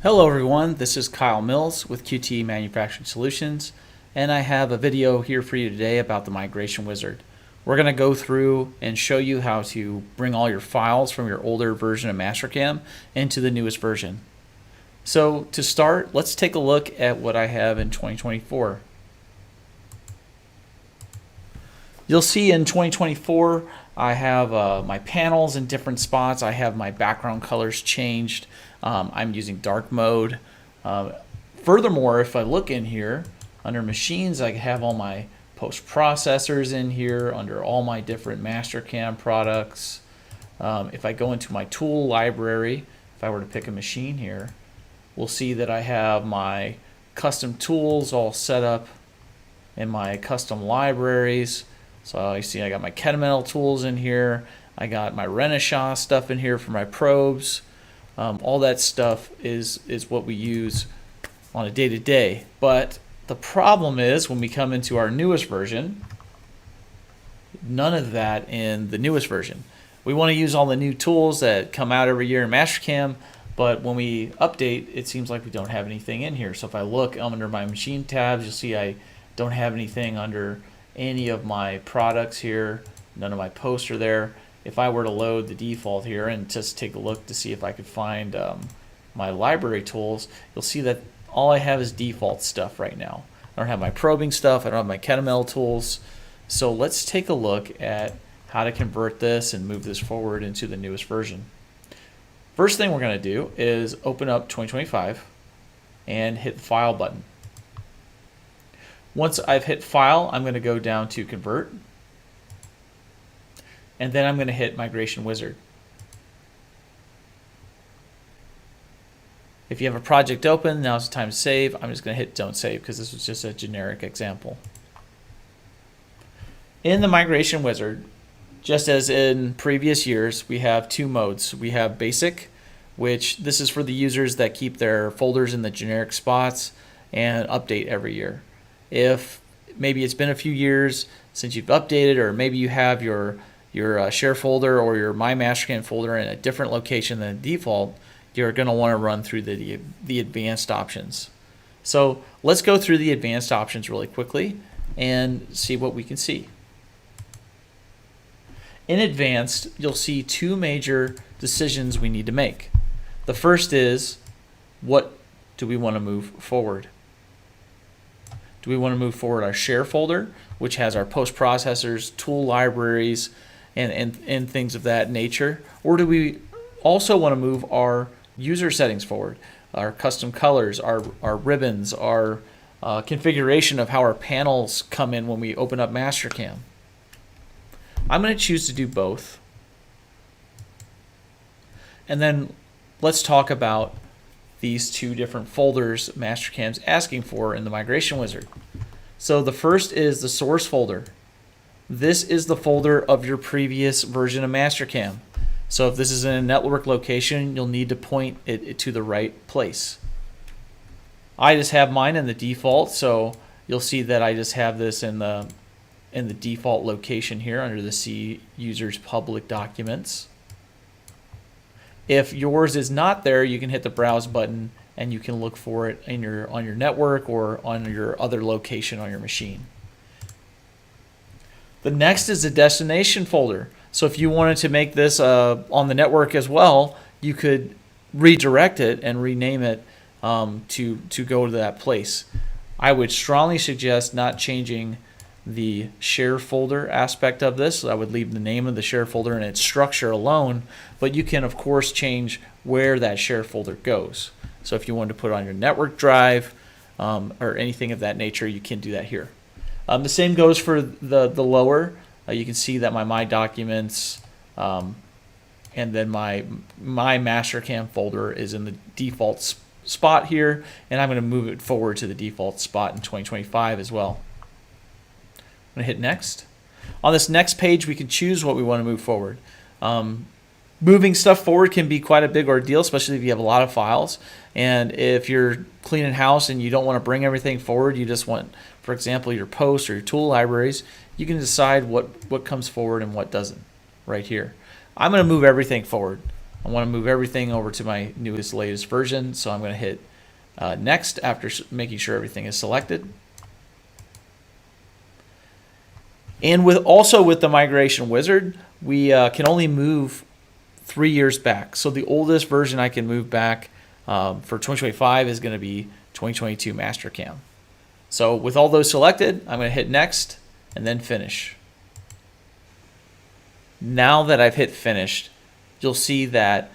Hello everyone, this is Kyle Mills with QT Manufacturing Solutions, and I have a video here for you today about the Migration Wizard. We're going to go through and show you how to bring all your files from your older version of Mastercam into the newest version. So to start, let's take a look at what I have in 2024. You'll see in 2024 I have my panels in different spots. I have my background colors changed. I'm using dark mode. Furthermore, if I look in here under machines, I have all my post processors in here under all my different Mastercam products. If I go into my tool library, if I were to pick a machine here, we'll see that I have my custom tools all set up in my custom libraries. So you see I got my Kennametal tools in here. I got my Renaissance stuff in here for my probes. All that stuff is what we use on a day-to-day. But the problem is when we come into our newest version, none of that in the newest version. We want to use all the new tools that come out every year in Mastercam, but when we update, it seems like we don't have anything in here. So if I look under my machine tabs, you'll see I don't have anything under any of my products here. None of my posts are there. If I were to load the default here and just take a look to see if I could find my library tools, you'll see that all I have is default stuff right now. I don't have my probing stuff. I don't have my Kennametal tools. So let's take a look at how to convert this and move this forward into the newest version. First thing we're going to do is open up 2025 and hit the File button. Once I've hit File, I'm going to go down to Convert, and then I'm going to hit Migration Wizard. If you have a project open, now's the time to save. I'm just going to hit Don't Save because this was just a generic example. In the Migration Wizard, just as in previous years, we have two modes. We have Basic, which this is for the users that keep their folders in the generic spots and update every year. If maybe it's been a few years since you've updated, or maybe you have your share folder or your My Mastercam folder in a different location than the default, you're going to want to run through the advanced options. So let's go through the advanced options really quickly and see what we can see. In advanced, you'll see two major decisions we need to make. The first is, what do we want to move forward? Do we want to move forward our share folder, which has our post processors, tool libraries, and things of that nature? Or do we also want to move our user settings forward, our custom colors, our ribbons, our configuration of how our panels come in when we open up Mastercam? I'm going to choose to do both. And then let's talk about these two different folders Mastercam's asking for in the Migration Wizard. So the first is the source folder. This is the folder of your previous version of Mastercam. So if this is in a network location, you'll need to point it to the right place. I just have mine in the default, so you'll see that I just have this in the default location here under the See Users Public Documents. If yours is not there, you can hit the Browse button and you can look for it on your network or on your other location on your machine. The next is the destination folder. So if you wanted to make this on the network as well, you could redirect it and rename it to go to that place. I would strongly suggest not changing the share folder aspect of this. So I would leave the name of the share folder and its structure alone, but you can of course change where that share folder goes. So if you wanted to put it on your network drive or anything of that nature, you can do that here. The same goes for the lower. You can see that my documents and then my Mastercam folder is in the default spot here, and I'm going to move it forward to the default spot in 2025 as well. I'm going to hit next. On this next page, we can choose what we want to move forward. Moving stuff forward can be quite a big ordeal, especially if you have a lot of files. And if you're cleaning house and you don't want to bring everything forward, you just want, for example, your posts or your tool libraries, you can decide what comes forward and what doesn't right here. I'm going to move everything forward. I want to move everything over to my newest, latest version. So I'm going to hit next after making sure everything is selected. And with the migration wizard, we can only move 3 years back. So the oldest version I can move back for 2025 is going to be 2022 Mastercam. So with all those selected, I'm going to hit next and then finish. Now that I've hit finished, you'll see that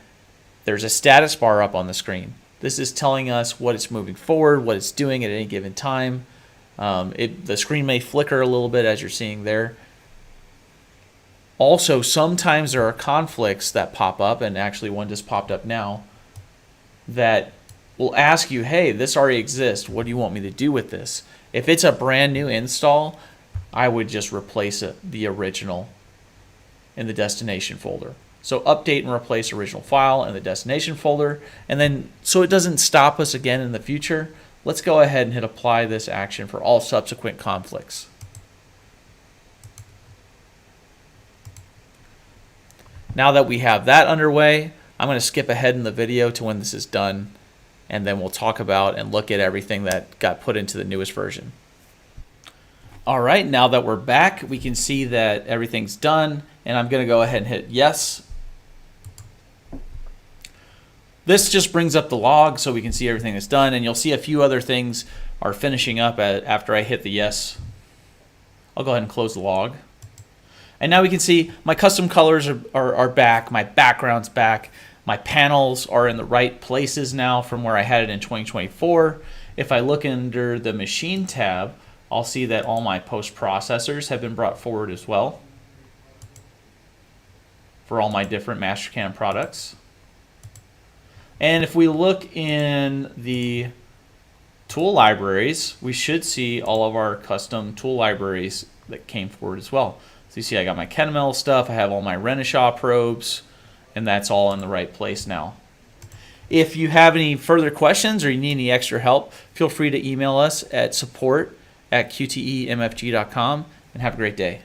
there's a status bar up on the screen. This is telling us what it's moving forward, what it's doing at any given time. The screen may flicker a little bit as you're seeing there. Also, sometimes there are conflicts that pop up, and actually one just popped up now, that will ask you, hey, this already exists. What do you want me to do with this? If it's a brand new install, I would just replace the original in the destination folder. So update and replace original file in the destination folder. And then, so it doesn't stop us again in the future, let's go ahead and hit apply this action for all subsequent conflicts. Now that we have that underway, I'm going to skip ahead in the video to when this is done, and then we'll talk about and look at everything that got put into the newest version. All right, now that we're back, we can see that everything's done, and I'm going to go ahead and hit yes. This just brings up the log so we can see everything that's done, and you'll see a few other things are finishing up after I hit the yes. I'll go ahead and close the log. And now we can see my custom colors are back, my background's back, my panels are in the right places now from where I had it in 2024. If I look under the machine tab, I'll see that all my post processors have been brought forward as well for all my different Mastercam products. And if we look in the tool libraries, we should see all of our custom tool libraries that came forward as well. So you see I got my Kenmel stuff, I have all my Renishaw probes, and that's all in the right place now. If you have any further questions or you need any extra help, feel free to email us at support@qtemfg.com, and have a great day.